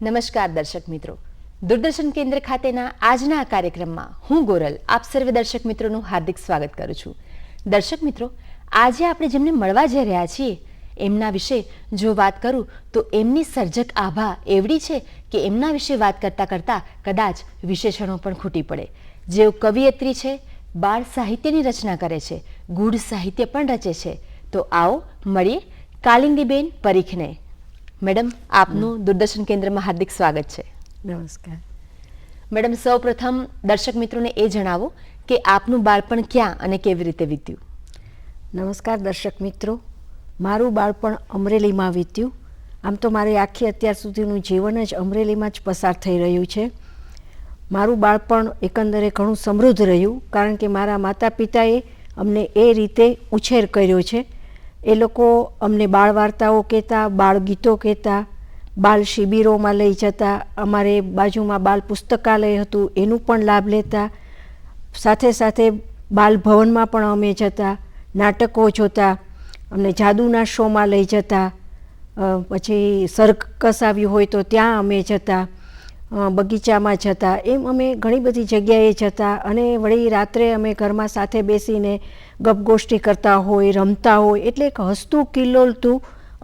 નમસ્કાર દર્શક મિત્રો, દૂરદર્શન કેન્દ્ર ખાતેના આજના આ કાર્યક્રમમાં હું ગોરલ આપ સર્વે દર્શક મિત્રોનું હાર્દિક સ્વાગત કરું છું. દર્શક મિત્રો, આજે આપણે જેમને મળવા જઈ રહ્યા છીએ એમના વિશે જો વાત કરું તો એમની સર્જક આભા એવડી છે કે એમના વિશે વાત કરતાં કરતાં કદાચ વિશેષણો પણ ખૂટી પડે. જેઓ કવિયત્રી છે, બાળ સાહિત્યની રચના કરે છે, ગૂઢ સાહિત્ય પણ રચે છે. તો આવો મળીએ કાલિંદીબેન પરીખને. મેડમ, આપનું દૂરદર્શન કેન્દ્રમાં હાર્દિક સ્વાગત છે. નમસ્કાર મેડમ, સૌપ્રથમ દર્શક મિત્રોને એ જણાવો કે આપનું બાળપણ ક્યાં અને કેવી રીતે વીત્યું? નમસ્કાર દર્શક મિત્રો, મારું બાળપણ અમરેલીમાં વીત્યું. આમ તો મારી આખી અત્યાર સુધીનું જીવન જ અમરેલીમાં જ પસાર થઈ રહ્યું છે. મારું બાળપણ એકંદરે ઘણું સમૃદ્ધ રહ્યું, કારણ કે મારા માતા પિતાએ અમને એ રીતે ઉછેર કર્યો છે. એ લોકો અમને બાળ વાર્તાઓ કહેતા, બાળ ગીતો કહેતા, બાળ શિબિરોમાં લઈ જતા, અમારે બાજુમાં બાળ પુસ્તકાલય હતું એનું પણ લાભ લેતા, સાથે સાથે બાલ ભવનમાં પણ અમે જતા, નાટકો જોતા, અમને જાદુના શોમાં લઈ જતા, પછી સર્કસ આવ્યું હોય તો ત્યાં અમે જતા, બગીચામાં જતા, એમ અમે ઘણી બધી જગ્યાએ જતા. અને વળી રાત્રે અમે ઘરમાં સાથે બેસીને ગપગોષ્ઠી કરતા હોય, રમતા હોય, એટલે એક હસતું કિલ્લોલતું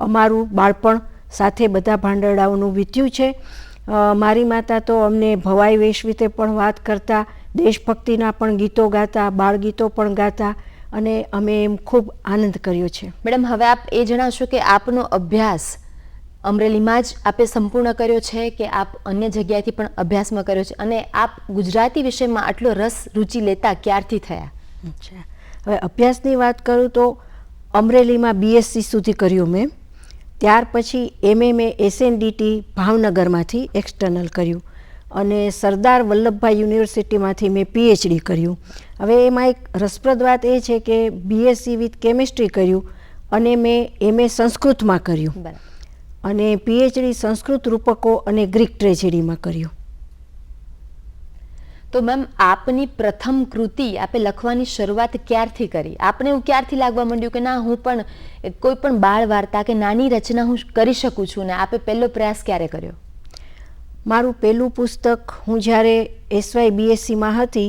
અમારું બાળપણ સાથે બધા ભાંડરડાઓનું વીત્યું છે. મારી માતા તો અમને ભવાઈ વેશ વિશે પણ વાત કરતા, દેશભક્તિના પણ ગીતો ગાતા, બાળગીતો પણ ગાતા, અને અમે એમ ખૂબ આનંદ કર્યો છે. મેડમ, હવે આપ એ જણાવશો કે આપનો અભ્યાસ અમરેલીમાં જ આપે સંપૂર્ણ કર્યો છે કે આપ અન્ય જગ્યાએથી પણ અભ્યાસમાં કર્યો છે, અને આપ ગુજરાતી વિષયમાં આટલો રસ રુચિ લેતા ક્યારથી થયા? અચ્છા, હવે અભ્યાસની વાત કરું તો અમરેલીમાં BSc સુધી કર્યું મેં. ત્યાર પછી MA મેં SNDT ભાવનગરમાંથી એક્સટર્નલ કર્યું, અને સરદાર વલ્લભભાઈ યુનિવર્સિટીમાંથી મેં PhD કર્યું. હવે એમાં એક રસપ્રદ વાત એ છે કે BSc વિથ કેમિસ્ટ્રી કર્યું, અને મેં MA સંસ્કૃતમાં કર્યું, અને PhD સંસ્કૃત રૂપકો અને ગ્રીક ટ્રેજેડીમાં કર્યું. તો મેમ, આપની પ્રથમ કૃતિ આપે લખવાની શરૂઆત ક્યારથી કરી? આપને એવું ક્યારથી લાગવા માંડ્યું કે ના, હું પણ કોઈ પણ બાળ વાર્તા કે નાની રચના હું કરી શકું છું? ને આપે પહેલો પ્રયાસ ક્યારે કર્યો? મારું પહેલું પુસ્તક હું જ્યારે SY BScમાં હતી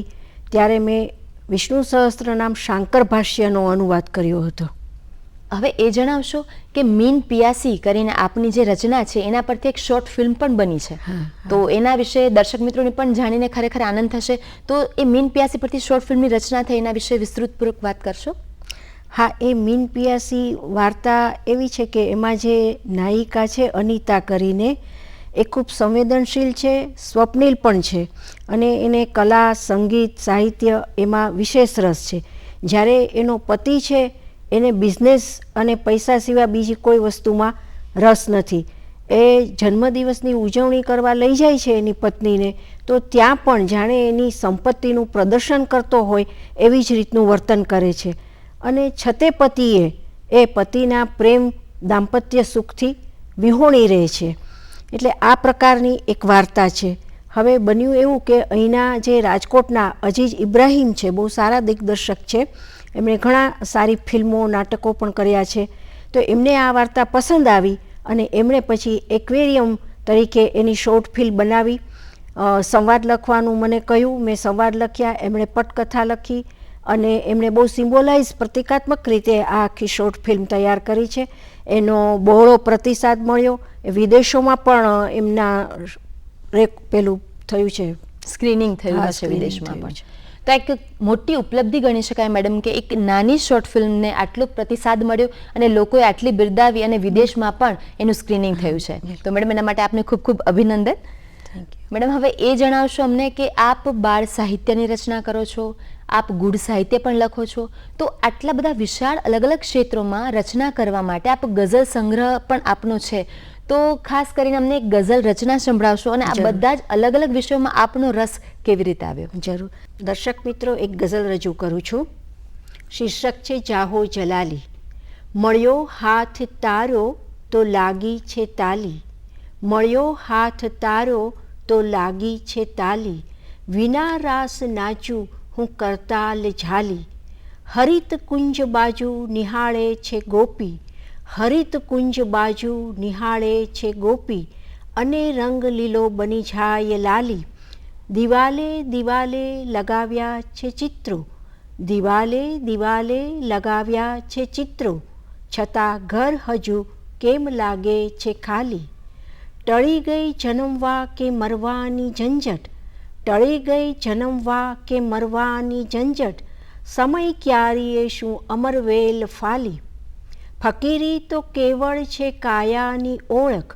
ત્યારે મેં વિષ્ણુ સહસ્ત્રનામ શાંકર ભાષ્યનો અનુવાદ કર્યો હતો. હવે એ જણાવશો કે મીન પિયાસી કરીને આપની જે રચના છે એના પરથી એક શોર્ટ ફિલ્મ પણ બની છે, તો એના વિશે દર્શક મિત્રોને પણ જાણીને ખરેખર આનંદ થશે. તો એ મીન પિયાસી પરથી શોર્ટ ફિલ્મની રચના થઈ એના વિશે વિસ્તૃતપૂર્વક વાત કરશો? હા, એ મીન પિયાસી વાર્તા એવી છે કે એમાં જે નાયિકા છે અનિતા કરીને, એ ખૂબ સંવેદનશીલ છે, સ્વપ્નિલ પણ છે, અને એને કલા, સંગીત, સાહિત્ય એમાં વિશેષ રસ છે. જ્યારે એનો પતિ છે એને બિઝનેસ અને પૈસા સિવાય બીજી કોઈ વસ્તુમાં રસ નથી. એ જન્મદિવસની ઉજવણી કરવા લઈ જાય છે એની પત્નીને, તો ત્યાં પણ જાણે એની સંપત્તિનું પ્રદર્શન કરતો હોય એવી જ રીતનું વર્તન કરે છે. અને છતે પતિએ એ પતિના પ્રેમ, દાંપત્ય સુખથી વિહોણી રહે છે. એટલે આ પ્રકારની એક વાર્તા છે. હવે બન્યું એવું કે અહીંના જે રાજકોટના અજીજ ઇબ્રાહીમ છે, બહુ સારા દિગ્દર્શક છે, એમણે ઘણા સારી ફિલ્મો, નાટકો પણ કર્યા છે. તો એમને આ વાર્તા પસંદ આવી, અને એમણે પછી એક્વેરિયમ તરીકે એની શોર્ટ ફિલ્મ બનાવી. સંવાદ લખવાનું મને કહ્યું, મેં સંવાદ લખ્યા, એમણે પટકથા લખી, અને એમણે બહુ સિમ્બોલાઇઝ, પ્રતિકાત્મક રીતે આ આખી શોર્ટ ફિલ્મ તૈયાર કરી છે. એનો બહોળો પ્રતિસાદ મળ્યો. વિદેશોમાં પણ એમના પેલું થયું છે, સ્ક્રીનિંગ થયું છે વિદેશમાં પણ. તો એક મોટી ઉપલબ્ધિ ગણી શકાય મેડમ કે એક નાની શોર્ટ ફિલ્મને આટલો પ્રતિસાદ મળ્યો અને લોકોએ આટલી બિરદાવી, અને વિદેશમાં પણ એનું સ્ક્રીનિંગ થયું છે. તો મેડમ, એના માટે આપને ખૂબ ખૂબ અભિનંદન. મેડમ, હવે એ જણાવશો અમને કે આપ બાળ સાહિત્યની રચના કરો છો, આપ ગૂઢ સાહિત્ય પણ લખો છો, તો આટલા બધા વિશાળ અલગ અલગ ક્ષેત્રોમાં રચના કરવા માટે આપ ગઝલ સંગ્રહ પણ આપનો છે, તો ખાસ કરીને અમને એક ગઝલ રચના સંભળાવશો, અને આ બધા જ અલગ અલગ વિષયોમાં આપનો રસ કેવી રીતે આવ્યો? જરૂર. દર્શક મિત્રો, એક ગઝલ રજૂ કરું છું. શીર્ષક છે જાહો જલાલી. મળ્યો હાથ તારો તો લાગી છે તાલી, મળ્યો હાથ તારો તો લાગી છે તાલી, વિના રાસ નાચું હું કરતાલ ઝાલી, હરિત કુંજ બાજુ નિહાળે છે ગોપી, હરિત કુંજ બાજુ નિહાળે છે ગોપી, અને રંગ લીલો બની જાય લાલી, દિવાલે દિવાલે લગાવ્યા છે ચિત્રો, દિવાલે દિવાલે લગાવ્યા છે ચિત્રો, છતાં ઘર હજુ કેમ લાગે છે ખાલી. ટળી ગઈ જન્મવા કે મરવાની ઝંઝટ, ટળી ગઈ જન્મવા કે મરવાની ઝંઝટ, સમય ક્યારીએ શું અમરવેલ ફાલી. ફકીરી તો કેવળ છે કાયાની ઓળખ,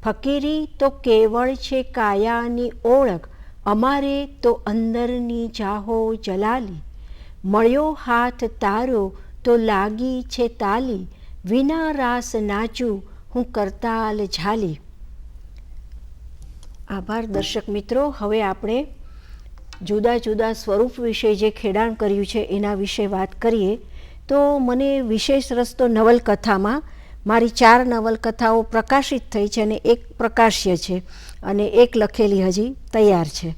ફકીરી તો કેવળ છે કાયાની ઓળખ, અમારે તો અંદરની જાહો જલાલી. મળ્યો હાથ તારો તો લાગી છે તાલી, વિના રાસ નાચું હું કરતાલ ઝાલી. આભાર દર્શક મિત્રો. હવે આપણે જુદા જુદા સ્વરૂપ વિશે જે ખેડાણ કર્યું છે એના વિશે વાત કરીએ. તો મને વિશેષ રસ તો નવલકથામાં, મારી 4 નવલકથાઓ પ્રકાશિત થઈ છે અને એક પ્રકાશ્ય છે અને એક લખેલી હજી તૈયાર છે.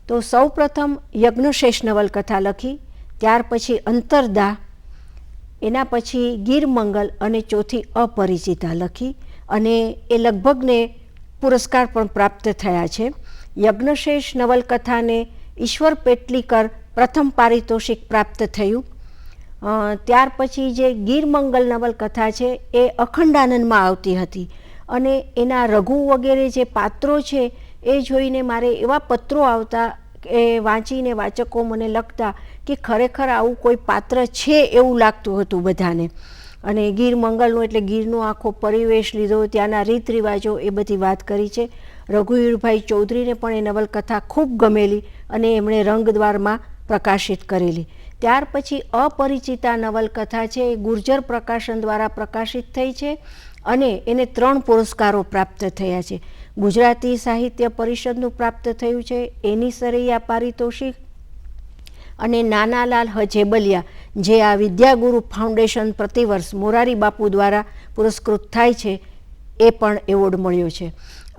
તો સૌ પ્રથમ યજ્ઞશેષ નવલકથા લખી, ત્યાર પછી અંતરદા, એના પછી ગીરમંગલ અને ચોથી અપરિચિતા લખી અને એ લગભગને પુરસ્કાર પણ પ્રાપ્ત થયા છે. યજ્ઞશેષ નવલકથાને ઈશ્વર પેટલીકર પ્રથમ પારિતોષિક પ્રાપ્ત થયું. ત્યાર પછી જે ગીરમંગલ નવલકથા છે એ અખંડાનંદમાં આવતી હતી અને એના રઘુ વગેરે જે પાત્રો છે એ જોઈને મારે એવા પત્રો આવતા એ વાંચીને વાચકો મને લખતા કે ખરેખર આવું કોઈ પાત્ર છે એવું લાગતું હતું બધાને. અને ગીરમંગલનું એટલે ગીરનો આખો પરિવેશ લીધો, ત્યાંના રીત રિવાજો, એ બધી વાત કરી છે. રઘુવીરભાઈ ચૌધરીને પણ એ નવલકથા ખૂબ ગમેલી અને એમણે રંગદ્વારમાં પ્રકાશિત કરેલી. ત્યાર પછી અપરિચિતા નવલકથા છે એ ગુર્જર પ્રકાશન દ્વારા પ્રકાશિત થઈ છે અને એને 3 પુરસ્કારો પ્રાપ્ત થયા છે. ગુજરાતી સાહિત્ય પરિષદનું પ્રાપ્ત થયું છે, એની સરૈયા પારિતોષિક, અને નાનાલાલ હજેબલિયા જે આ વિદ્યાગુરુ ફાઉન્ડેશન પ્રતિવર્ષ મોરારી બાપુ દ્વારા પુરસ્કૃત થાય છે એ પણ એવોર્ડ મળ્યો છે.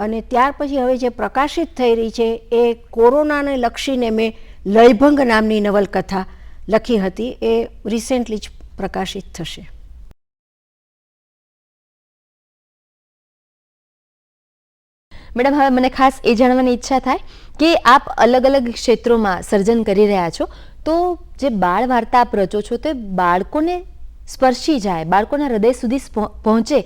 અને ત્યાર પછી હવે જે પ્રકાશિત થઈ રહી છે એ કોરોનાને લક્ષીને મેં લયભંગ નામની નવલકથા લખી હતી, એ રિસેન્ટલી જ પ્રકાશિત થશે. મેડમ, હવે મને ખાસ એ જાણવાની ઈચ્છા થાય કે આપ અલગ અલગ ક્ષેત્રોમાં સર્જન કરી રહ્યા છો, તો જે બાળ વાર્તા આપ રચો છો તે બાળકોને સ્પર્શી જાય, બાળકોના હૃદય સુધી પહોંચે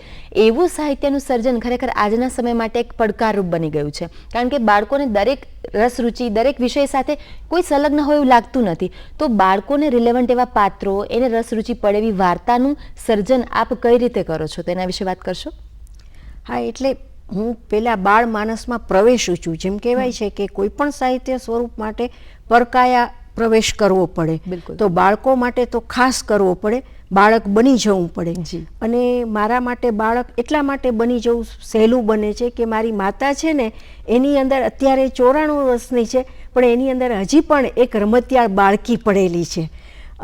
એવું સાહિત્યનું સર્જન ખરેખર આજના સમય માટે એક પડકારરૂપ બની ગયું છે. કારણ કે બાળકોને દરેક રસરૂચિ, દરેક વિષય સાથે કોઈ સંલગ્ન હોય એવું લાગતું નથી. તો બાળકોને રિલેવન્ટ એવા પાત્રો, એને રસરૂચિ પડે એવી વાર્તાનું સર્જન આપ કઈ રીતે કરો છો તેના વિશે વાત કરશો? હા, એટલે હું પેલા બાળ માનસમાં પ્રવેશું છું. જેમ કહેવાય છે કે કોઈ પણ સાહિત્ય સ્વરૂપ માટે પરકાયા પ્રવેશ કરવો પડે. તો બાળકો માટે તો ખાસ કરવો પડે, બાળક બની જવું પડે. અને મારા માટે બાળક એટલા માટે બની જવું સહેલું બને છે કે મારી માતા છે ને એની અંદર અત્યારે 94 વર્ષની છે, પણ એની અંદર હજી પણ એક રમતિયાળ બાળકી પડેલી છે.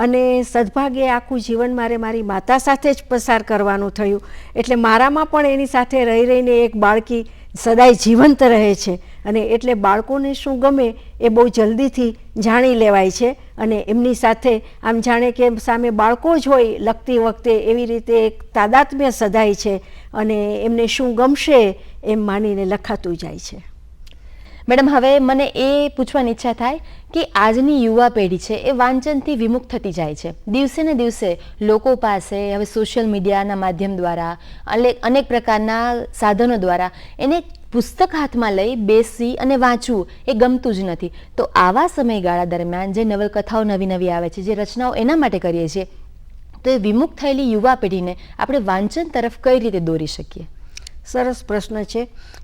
અને સદભાગ્યે આખું જીવન મારે મારી માતા સાથે જ પસાર કરવાનું થયું, એટલે મારામાં પણ એની સાથે રહી રહીને એક બાળકી સદાય જીવંત રહે છે. અને એટલે બાળકોને શું ગમે એ બહુ જલ્દીથી જાણી લેવાય છે અને એમની સાથે આમ જાણે કે સામે બાળકો જ હોય લખતી વખતે એવી રીતે એક તાદાત્મ્ય સધાય છે અને એમને શું ગમશે એમ માનીને લખાતું જાય છે. મેડમ, હવે મને એ પૂછવાની ઈચ્છા થાય કે આજની યુવા પેઢી છે એ વાંચનથી વિમુખ થતી જાય છે. દિવસે ને દિવસે લોકો પાસે હવે સોશિયલ મીડિયાના માધ્યમ દ્વારા, અનેક પ્રકારના સાધનો દ્વારા એને પુસ્તક હાથમાં લઈ બેસી અને વાંચવું એ ગમતું જ નથી. તો આવા સમયગાળા દરમિયાન જે નવલકથાઓ નવી નવી આવે છે, જે રચનાઓ એના માટે કરીએ છીએ, તો એ વિમુખ થયેલી યુવા પેઢીને આપણે વાંચન તરફ કઈ રીતે દોરી શકીએ? સરસ પ્રશ્ન છે.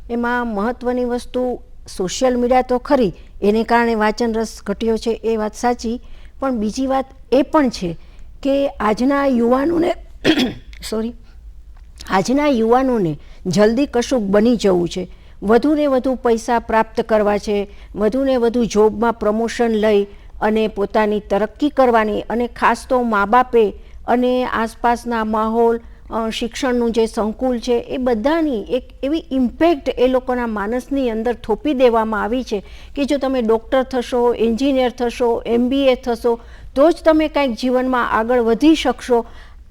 એમાં મહત્ત્વની વસ્તુ સોશિયલ મીડિયા તો ખરી, એને કારણે વાંચન રસ ઘટ્યો છે એ વાત સાચી, પણ બીજી વાત એ પણ છે કે આજના યુવાનોને જલ્દી કશુંક બની જવું છે, વધુને વધુ પૈસા પ્રાપ્ત કરવા છે, વધુને વધુ જોબમાં પ્રમોશન લઈ અને પોતાની તરક્કી કરવાની, અને ખાસ તો મા બાપે અને આસપાસના માહોલ, શિક્ષણનું જે સંકુલ છે એ બધાની એક એવી ઇમ્પેક્ટ એ લોકોના માનસની અંદર થોપી દેવામાં આવી છે કે જો તમે ડૉક્ટર થશો, એન્જિનિયર થશો, MBA થશો તો જ તમે કાંઈક જીવનમાં આગળ વધી શકશો.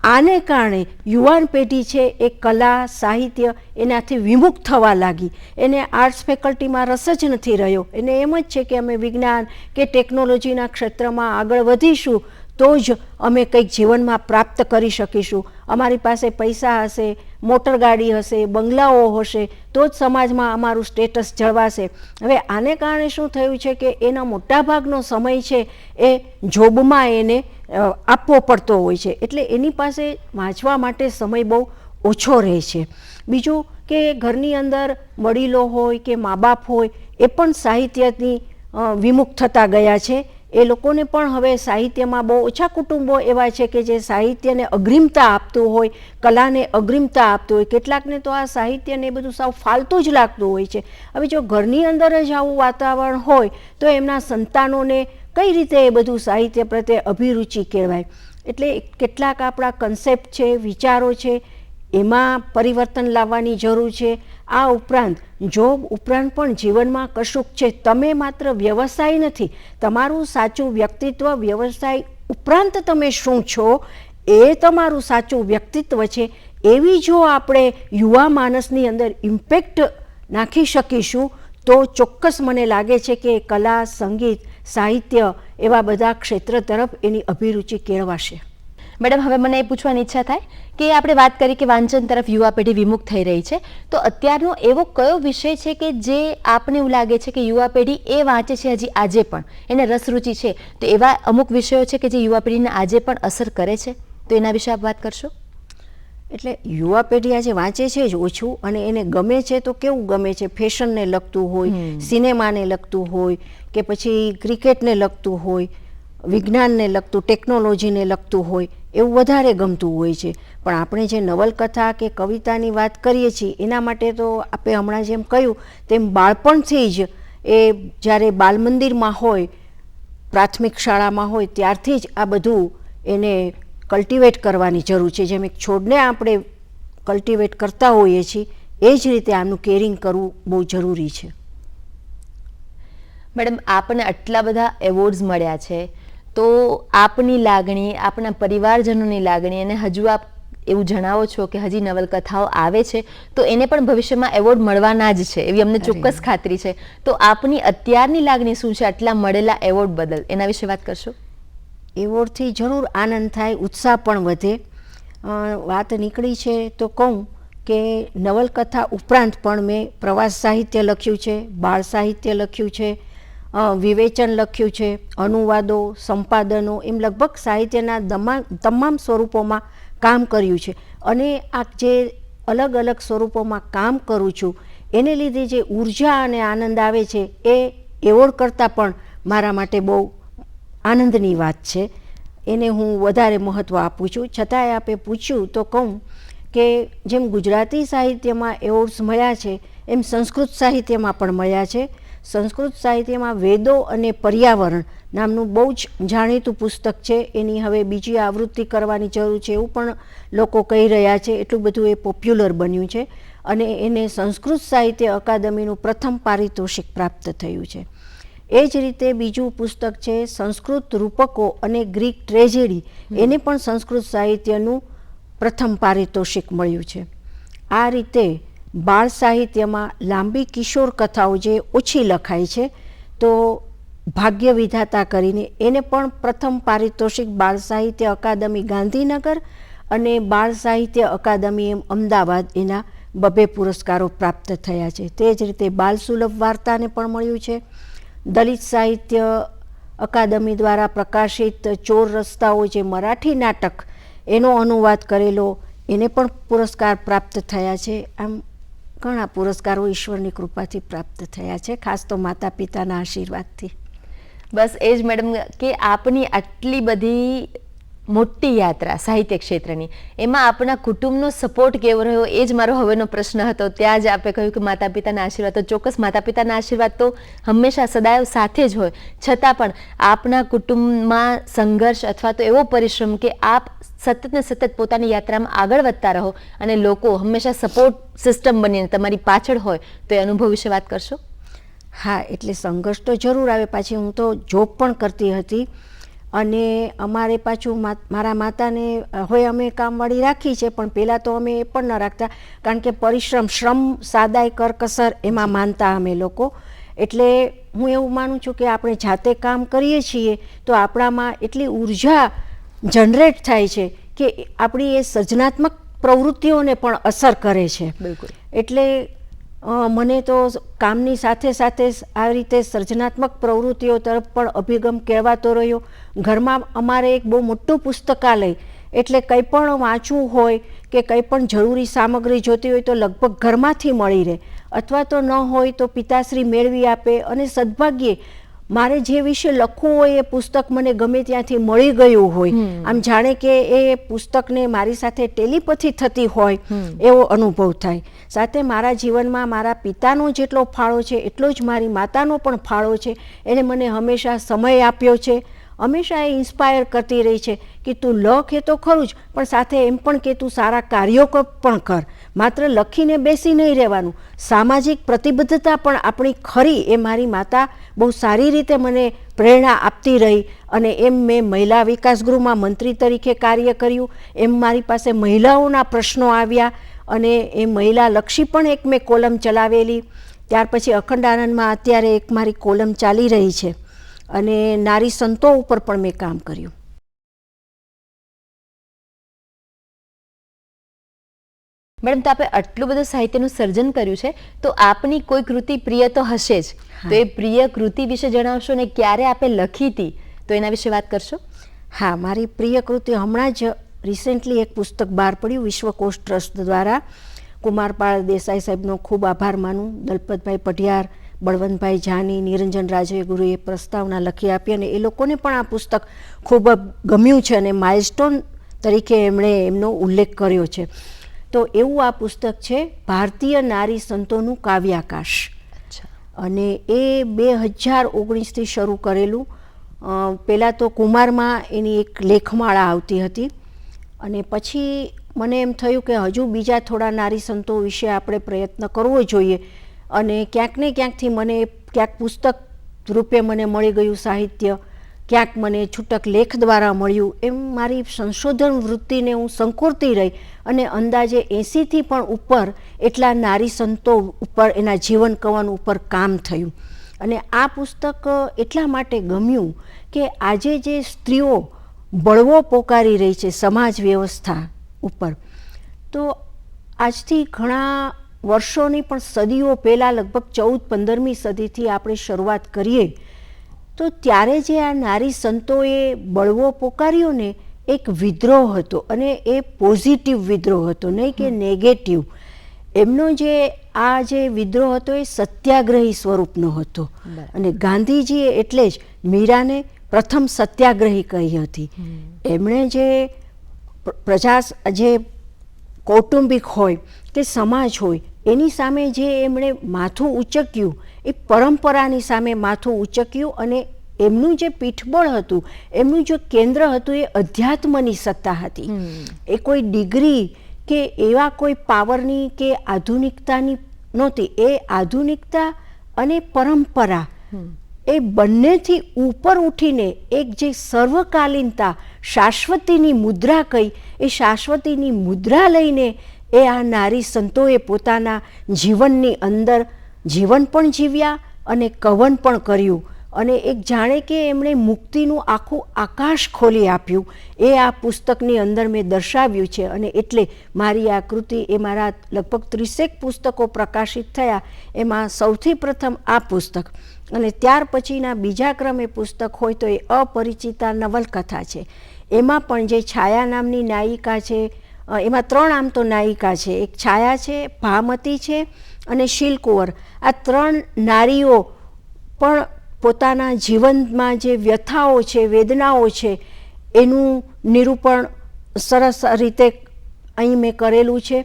આને કારણે યુવાન પેઢી છે એ કલા સાહિત્ય એનાથી વિમુખ થવા લાગી. એને આર્ટ્સ ફેકલ્ટીમાં રસ જ નથી રહ્યો. એને એમ જ છે કે અમે વિજ્ઞાન કે ટેકનોલોજીના ક્ષેત્રમાં આગળ વધીશું તો જ અમે કંઈક જીવનમાં પ્રાપ્ત કરી શકીશું. અમારી પાસે પૈસા હશે, મોટર ગાડી હશે, બંગલાઓ હશે તો જ સમાજમાં અમારું સ્ટેટસ જળવાશે. હવે આને કારણે શું થયું છે કે એના મોટાભાગનો સમય છે એ જોબમાં એને આપવો પડતો હોય છે, એટલે એની પાસે વાંચવા માટે સમય બહુ ઓછો રહે છે. બીજું કે ઘરની અંદર વડીલો હોય કે મા બાપ હોય એ પણ સાહિત્યની વિમુખ થતા ગયા છે. એ લોકોને પણ હવે સાહિત્યમાં બહુ ઓછા કુટુંબો એવા છે કે જે સાહિત્યને અગ્રિમતા આપતું હોય, કલાને અગ્રિમતા આપતું હોય. કેટલાકને તો આ સાહિત્યને એ બધું સાવ ફાલતું જ લાગતું હોય છે. હવે જો ઘરની અંદર જ આવું વાતાવરણ હોય તો એમના સંતાનોને કઈ રીતે એ બધું સાહિત્ય પ્રત્યે અભિરુચિ કહેવાય. એટલે કેટલાક આપણા કન્સેપ્ટ છે, વિચારો છે, એમાં પરિવર્તન લાવવાની જરૂર છે. આ ઉપરાંત જોબ ઉપરાંત પણ જીવનમાં કશુંક છે. તમે માત્ર વ્યવસાય નથી, તમારું સાચું વ્યક્તિત્વ વ્યવસાય ઉપરાંત તમે શું છો એ તમારું સાચું વ્યક્તિત્વ છે. એવી જો આપણે યુવા માનસની અંદર ઇમ્પેક્ટ નાખી શકીશું તો ચોક્કસ મને લાગે છે કે કલા, સંગીત, સાહિત્ય એવા બધા ક્ષેત્ર તરફ એની અભિરુચિ કેળવાશે. મેડમ, હવે મને એ પૂછવાની ઈચ્છા થાય કે આપણે વાત કરી કે વાંચન તરફ યુવા પેઢી વિમુખ થઈ રહી છે, તો અત્યારનો એવો કયો વિષય છે કે જે આપને એવું લાગે છે કે યુવા પેઢી એ વાંચે છે હજી આજે પણ, એને રસરૂચિ છે, તો એવા અમુક વિષયો છે કે જે યુવા પેઢીને આજે પણ અસર કરે છે, તો એના વિશે આપ વાત કરશો? એટલે યુવા પેઢી આજે વાંચે છે જ ઓછું, અને એને ગમે છે તો કેવું ગમે છે, ફેશનને લગતું હોય, સિનેમાને લગતું હોય કે પછી ક્રિકેટને લગતું હોય, વિજ્ઞાનને લગતું, ટેકનોલોજીને લગતું હોય, એવું વધારે ગમતું હોય છે. પણ આપણે જે નવલકથા કે કવિતાની વાત કરીએ છીએ એના માટે તો આપણે હમણાં જેમ કહ્યું તેમ બાળપણથી જ એ જ્યારે બાલ મંદિરમાં હોય, પ્રાથમિક શાળામાં હોય ત્યારથી જ આ બધું એને કલ્ટિવેટ કરવાની જરૂર છે. જેમ એક છોડને આપણે કલ્ટિવેટ કરતા હોઈએ છીએ એ જ રીતે આનું કેરિંગ કરવું બહુ જરૂરી છે. મેડમ, આપણને આટલા બધા એવોર્ડ્સ મળ્યા છે, તો આપની લાગણી, આપના પરિવારજનોની લાગણી, અને હજુ આપ એવું જણાવો છો કે હજી નવલકથાઓ આવે છે તો એને પણ ભવિષ્યમાં એવોર્ડ મળવાના જ છે એવી અમને ચોક્કસ ખાતરી છે. તો આપની અત્યારની લાગણી શું છે આટલા મળેલા એવોર્ડ બદલ, એના વિશે વાત કરશો? એવોર્ડથી જરૂર આનંદ થાય, ઉત્સાહ પણ વધે. વાત નીકળી છે તો કહું કે નવલકથા ઉપરાંત પણ મેં પ્રવાસ સાહિત્ય લખ્યું છે, બાળ સાહિત્ય લખ્યું છે, વિવેચન લખ્યું છે, અનુવાદો, સંપાદનો, એમ લગભગ સાહિત્યના તમામ સ્વરૂપોમાં કામ કર્યું છે. અને આ જે અલગ અલગ સ્વરૂપોમાં કામ કરું છું એને લીધે જે ઉર્જા અને આનંદ આવે છે એ એવોર્ડ કરતાં પણ મારા માટે બહુ આનંદની વાત છે. એને હું વધારે મહત્ત્વ આપું છું. છતાંય આપે પૂછ્યું તો કહું કે જેમ ગુજરાતી સાહિત્યમાં એવોર્ડ્સ મળ્યા છે એમ સંસ્કૃત સાહિત્યમાં પણ મળ્યા છે. સંસ્કૃત સાહિત્યમાં વેદો અને પર્યાવરણ નામનું બહુ જ જાણીતું પુસ્તક છે. એની હવે બીજી આવૃત્તિ કરવાની જરૂર છે એવું પણ લોકો કહી રહ્યા છે, એટલું બધું એ પોપ્યુલર બન્યું છે. અને એને સંસ્કૃત સાહિત્ય અકાદમીનું પ્રથમ પારિતોષિક પ્રાપ્ત થયું છે. એ જ રીતે બીજું પુસ્તક છે સંસ્કૃત રૂપકો અને ગ્રીક ટ્રેજેડી, એને પણ સંસ્કૃત સાહિત્યનું પ્રથમ પારિતોષિક મળ્યું છે. આ રીતે બાળ સાહિત્યમાં લાંબી કિશોર કથાઓ જે ઓછી લખાય છે તો ભાગ્ય વિધાતા કરીને એને પણ પ્રથમ પારિતોષિક બાળ સાહિત્ય અકાદમી ગાંધીનગર અને બાળ સાહિત્ય અકાદમી એમ અમદાવાદ એના 2 પુરસ્કારો પ્રાપ્ત થયા છે. તે જ રીતે બાલ સુલભ વાર્તાને પણ મળ્યું છે. દલિત સાહિત્ય અકાદમી દ્વારા પ્રકાશિત ચોર રસ્તાઓ જે મરાઠી નાટક એનો અનુવાદ કરેલો એને પણ પુરસ્કાર પ્રાપ્ત થયા છે. આમ ઘણા પુરસ્કારો ઈશ્વરની કૃપાથી પ્રાપ્ત થયા છે, ખાસ તો માતા પિતાના આશીર્વાદથી. બસ એ જ મેડમ કે આપની આટલી બધી મોટી યાત્રા સાહિત્ય ક્ષેત્રની, એમાં આપણા કુટુંબનો સપોર્ટ કેવો રહ્યો એ જ મારો હવેનો પ્રશ્ન હતો. ત્યાં જ આપે કહ્યું કે માતા પિતાના આશીર્વાદ, તો ચોક્કસ માતા પિતાના આશીર્વાદ તો હંમેશા સદાય સાથે જ હોય, છતાં પણ આપના કુટુંબમાં સંઘર્ષ અથવા તો એવો પરિશ્રમ કે આપ સતત ને સતત પોતાની યાત્રામાં આગળ વધતા રહો અને લોકો હંમેશા સપોર્ટ સિસ્ટમ બનીને તમારી પાછળ હોય, તો એ અનુભવ વિશે વાત કરશો? હા, એટલે સંઘર્ષ તો જરૂર આવે. પાછી હું તો જોબ પણ કરતી હતી અને અમારે પાછું મારા માતાને હોય અમે કામવાળી રાખી છે, પણ પહેલાં તો અમે એ પણ ન રાખતા, કારણ કે શ્રમ સાદાઈ કરકસર એમાં માનતા અમે લોકો. એટલે હું એવું માનું છું કે આપણે જાતે કામ કરીએ છીએ તો આપણામાં એટલી ઉર્જા જનરેટ થાય છે કે આપણી એ સર્જનાત્મક પ્રવૃત્તિઓને પણ અસર કરે છે. બિલકુલ. એટલે મને તો કામની સાથે સાથે આવી રીતે સર્જનાત્મક પ્રવૃત્તિઓ તરફ પણ અભિગમ કહેવાતો રહ્યો. ઘરમાં અમારે એક બહુ મોટું પુસ્તકાલય, એટલે કંઈ પણ વાંચવું હોય કે કંઈ પણ જરૂરી સામગ્રી જોતી હોય તો લગભગ ઘરમાંથી મળી રહે, અથવા તો ન હોય તો પિતાશ્રી મેળવી આપે. અને સદભાગ્યે મારે જે વિશે લખવું હોય એ પુસ્તક મને ગમે ત્યાંથી મળી ગયું હોય. આમ જાણે કે એ પુસ્તકને મારી સાથે ટેલિપથી થતી હોય એવો અનુભવ થાય. સાથે મારા જીવનમાં મારા પિતાનો જેટલો ફાળો છે એટલો જ મારી માતાનો પણ ફાળો છે. એને મને હંમેશા સમય આપ્યો છે, હંમેશા એ ઇન્સ્પાયર કરતી રહી છે કે તું લખ એ તો ખરું જ, પણ સાથે એમ પણ કે તું સારા કાર્યો પણ કર. માત્ર લખીને બેસી નહીં રહેવાનું, સામાજિક પ્રતિબદ્ધતા પણ આપણી ખરી, એ મારી માતા બહુ સારી રીતે મને પ્રેરણા આપતી રહી. અને એમ મેં મહિલા વિકાસ ગૃહમાં મંત્રી તરીકે કાર્ય કર્યું, એમ મારી પાસે મહિલાઓના પ્રશ્નો આવ્યા અને એ મહિલા લક્ષી પણ એક મેં કોલમ ચલાવેલી. ત્યાર પછી અખંડ આનંદમાં અત્યારે એક મારી કોલમ ચાલી રહી છે, અને નારી સંતો ઉપર પણ મેં કામ કર્યું. મેડમ, તો આપણે આટલું બધું સાહિત્યનું સર્જન કર્યું છે, તો આપની કોઈ કૃતિ પ્રિય તો હશે જ. તો એ પ્રિય કૃતિ વિશે જણાવશો ને ક્યારે આપે લખી હતી, તો એના વિશે વાત કરશો? હા, મારી પ્રિય કૃતિ હમણાં જ રિસેન્ટલી એક પુસ્તક બહાર પડ્યું વિશ્વકોશ ટ્રસ્ટ દ્વારા. કુમારપાળ દેસાઈ સાહેબનો ખૂબ આભાર માનું. દલપતભાઈ પઢિયાર, બળવંતભાઈ જાની, નિરંજન રાજયગુરુએ પ્રસ્તાવના લખી આપી, અને એ લોકોને પણ આ પુસ્તક ખૂબ ગમ્યું છે અને માઇલસ્ટોન તરીકે એમણે એમનો ઉલ્લેખ કર્યો છે. તો એવું આ પુસ્તક છે ભારતીય નારી સંતોનું કાવ્યાકાશ. અને એ 2019થી શરૂ કરેલું. પહેલાં તો કુમારમાં એની એક લેખમાળા આવતી હતી, અને પછી મને એમ થયું કે હજુ બીજા થોડા નારી સંતો વિશે આપણે પ્રયત્ન કરવો જોઈએ. અને ક્યાંક ને ક્યાંકથી મને ક્યાંક પુસ્તક રૂપે મને મળી ગયું સાહિત્ય, ક્યાંક મને છૂટક લેખ દ્વારા મળ્યું. એમ મારી સંશોધન વૃત્તિને હું સંકોરતી રહી, અને અંદાજે 80થી પણ ઉપર એટલા નારી સંતો ઉપર, એના જીવન કવન ઉપર કામ થયું. અને આ પુસ્તક એટલા માટે ગમ્યું કે આજે જે સ્ત્રીઓ બળવો પોકારી રહી છે સમાજ વ્યવસ્થા ઉપર, તો આજથી ઘણા વર્ષોની પણ સદીઓ પહેલાં, લગભગ 14-15મી સદીથી આપણે શરૂઆત કરીએ તો ત્યારે જે આ નારી સંતોએ બળવો પોકાર્યો ને, એક વિદ્રોહ હતો, અને એ પોઝિટિવ વિદ્રોહ હતો, નહીં કે નેગેટિવ. એમનો જે આ જે વિદ્રોહ હતો એ સત્યાગ્રહી સ્વરૂપનો હતો. અને ગાંધીજીએ એટલે જ મીરાને પ્રથમ સત્યાગ્રહી કહી હતી. એમણે જે જે કૌટુંબિક હોય કે સમાજ હોય એની સામે જે એમણે માથું ઉચક્યું, એ પરંપરાની સામે માથું ઉચક્યું. અને એમનું જે પીઠબળ હતું, એમનું જે કેન્દ્ર હતું, એ અધ્યાત્મની સત્તા હતી. એ કોઈ ડિગ્રી કે એવા કોઈ પાવરની કે આધુનિકતાની નહોતી. એ આધુનિકતા અને પરંપરા, એ બંનેથી ઉપર ઉઠીને એક જે સર્વકાલીનતા, શાશ્વતીની મુદ્રા કહી, એ શાશ્વતીની મુદ્રા લઈને એ આ નારી સંતોએ પોતાના જીવનની અંદર જીવન પણ જીવ્યા અને કવન પણ કર્યું. અને એક જાણે કે એમણે મુક્તિનું આખું આકાશ ખોલી આપ્યું. એ આ પુસ્તકની અંદર મેં દર્શાવ્યું છે. અને એટલે મારી આ કૃતિ, એ મારા લગભગ 30 પુસ્તકો પ્રકાશિત થયા, એમાં સૌથી પ્રથમ આ પુસ્તક. અને ત્યાર પછીના બીજા ક્રમે પુસ્તક હોય તો એ અપરિચિતા નવલકથા છે. એમાં પણ જે છાયા નામની નાયિકા છે, એમાં 3 આમ તો નાયિકા છે, એક છાયા છે, ભામતી છે અને શીલકુંવર. આ 3 નારીઓ પણ પોતાના જીવનમાં જે વ્યથાઓ છે, વેદનાઓ છે, એનું નિરૂપણ સરસ રીતે અહીં મેં કરેલું છે.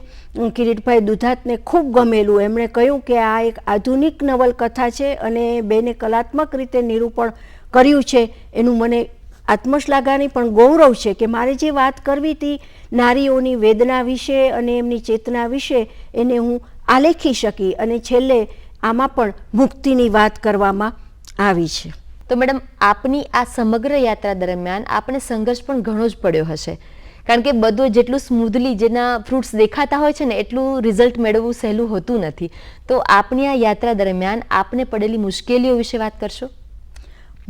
કિરીટભાઈ દુધાતને ખૂબ ગમેલું. એમણે કહ્યું કે આ એક આધુનિક નવલકથા છે, અને બેને કલાત્મક રીતે નિરૂપણ કર્યું છે. એનું મને આત્મશ્લાઘાની પણ ગૌરવ છે કે મારે જે વાત કરવી હતી નારીઓની વેદના વિશે અને એમની ચેતના વિશે, એને હું આલેખી શકી. અને છેલ્લે આમાં પણ મુક્તિની વાત કરવામાં આવી છે. તો મેડમ આપની આ સમગ્ર યાત્રા દરમિયાન આપણે સંઘર્ષ પણ ઘણો જ પડ્યો હશે, કારણ કે બધું જેટલું સ્મૂધલી જેના ફ્રૂટ્સ દેખાતા હોય છે ને એટલું રિઝલ્ટ મેળવવું સહેલું હોતું નથી. તો આપની આ યાત્રા દરમિયાન આપને પડેલી મુશ્કેલીઓ વિશે વાત કરશો?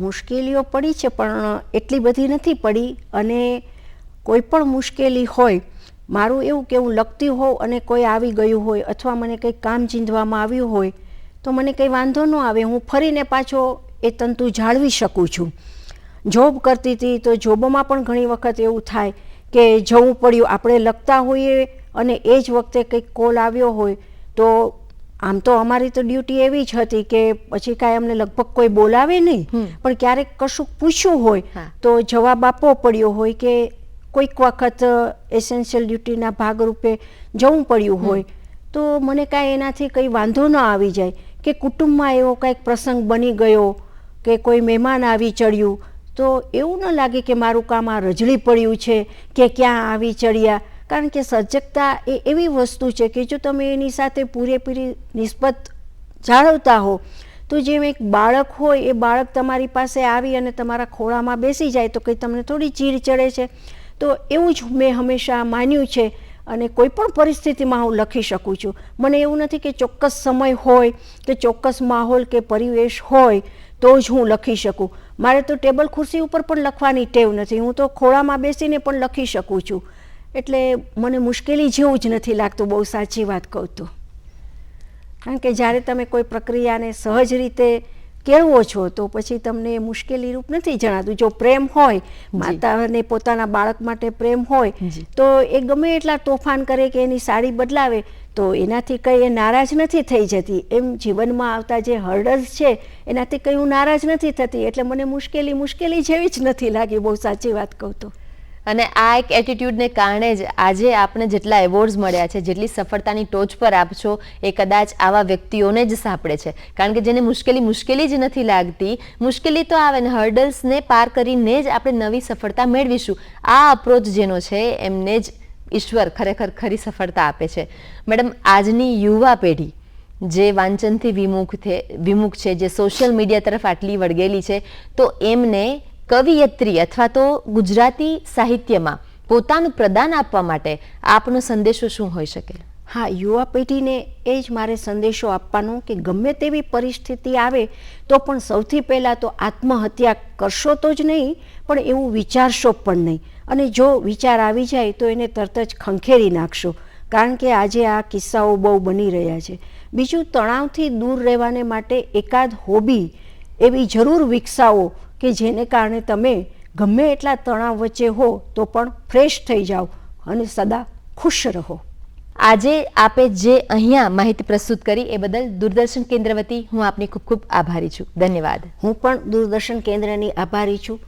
મુશ્કેલીઓ પડી છે પણ એટલી બધી નથી પડી. અને કોઈ પણ મુશ્કેલી હોય, મારું એવું કે હું લખતી હોઉં અને કોઈ આવી ગયું હોય અથવા મને કંઈક કામ ચીંધવામાં આવ્યું હોય તો મને કંઈ વાંધો ન આવે, હું ફરીને પાછો એ તંતુ જાળવી શકું છું. જોબ કરતી હતી તો જોબમાં પણ ઘણી વખત એવું થાય કે જવું પડ્યું, આપણે લખતા હોઈએ અને એ જ વખતે કંઈક કોલ આવ્યો હોય તો આમ તો અમારી તો ડ્યુટી એવી જ હતી કે પછી કાંઈ અમને લગભગ કોઈ બોલાવે નહીં, પણ ક્યારેક કશું પૂછ્યું હોય તો જવાબ આપવો પડ્યો હોય કે કોઈક વખત એસેન્શિયલ ડ્યુટીના ભાગરૂપે જવું પડ્યું હોય તો મને કાંઈ એનાથી કંઈ વાંધો ન આવી જાય. કે કુટુંબમાં એવો કાંઈક પ્રસંગ બની ગયો કે કોઈ મહેમાન આવી ચડ્યું તો એવું ન લાગે કે મારું કામ આ રજળી પડ્યું છે કે ક્યાં આવી ચડ્યા. કારણ કે સર્જકતા એ એવી વસ્તુ છે કે જો તમે એની સાથે પૂરેપૂરી નિસ્બત જાળવતા હો તો જેમ એક બાળક હોય એ બાળક તમારી પાસે આવી અને તમારા ખોળામાં બેસી જાય તો કંઈ તમને થોડી ચીડ ચડે છે. તો એવું જ મેં હંમેશા માન્યું છે અને કોઈ પણ પરિસ્થિતિમાં હું લખી શકું છું. મને એવું નથી કે ચોક્કસ સમય હોય કે ચોક્કસ માહોલ કે પરિવેશ હોય તો જ હું લખી શકું. મારે તો ટેબલ ખુરશી ઉપર પણ લખવાની ટેવ નથી, હું તો ખોળામાં બેસીને પણ લખી શકું છું. એટલે મને મુશ્કેલી જેવું જ નથી લાગતું, બહુ સાચી વાત કહું તો. કારણ કે જ્યારે તમે કોઈ પ્રક્રિયાને સહજ રીતે કેળવો છો તો પછી તમને મુશ્કેલી રૂપ નથી જણાતું. જો પ્રેમ હોય, માતાને પોતાના બાળક માટે પ્રેમ હોય તો એ ગમે એટલા તોફાન કરે કે એની સાડી બદલાવે તો એનાથી કંઈ એ નારાજ નથી થઈ જતી. એમ જીવનમાં આવતા જે હર્ડલ્સ છે એનાથી કંઈ હું નારાજ નથી થતી. એટલે મને મુશ્કેલી જેવી જ નથી લાગી, બહુ સાચી વાત કહું તો. અને આ એક એટીટ્યૂડને કારણે જ આજે આપણે જેટલા એવોર્ડ્સ મળ્યા છે, જેટલી સફળતાની ટોચ પર આપ છો, એ કદાચ આવા વ્યક્તિઓને જ સાંપડે છે. કારણ કે જેને મુશ્કેલી જ નથી લાગતી, મુશ્કેલી તો આવે ને હર્ડલ્સને પાર કરીને જ આપણે નવી સફળતા મેળવીશું. આ અપ્રોચ જેનો છે એમને જ ઈશ્વર ખરેખર ખરી સફળતા આપે છે. મેડમ, આજની યુવા પેઢી જે વાંચનથી વિમુખ છે, જે સોશિયલ મીડિયા તરફ આટલી વળગેલી છે, તો એમને કવિયત્રી અથવા તો ગુજરાતી સાહિત્યમાં પોતાનું પ્રદાન આપવા માટે આપનો સંદેશો શું હોઈ શકે? હા, યુવા પેઢીને એ જ મારે સંદેશો આપવાનો કે ગમે તેવી પરિસ્થિતિ આવે તો પણ સૌથી પહેલાં તો આત્મહત્યા કરશો તો જ નહીં, પણ એવું વિચારશો પણ નહીં. અને જો વિચાર આવી જાય તો એને તરત જ ખંખેરી નાખશો. કારણ કે આજે આ કિસ્સાઓ બહુ બની રહ્યા છે. બીજું, તણાવથી દૂર રહેવાને માટે એકાદ હોબી એવી જરૂર વિકસાવો કે જેને કારણે તમે ગમે એટલા તણાવ વચ્ચે હો તો પણ ફ્રેશ થઈ જાઓ અને સદા ખુશ રહો. આજે આપે જે અહીંયા માહિતી પ્રસ્તુત કરી એ બદલ દૂરદર્શન કેન્દ્ર વતી હું આપની ખૂબ ખૂબ આભારી છું. ધન્યવાદ. હું પણ દૂરદર્શન કેન્દ્રની આભારી છું.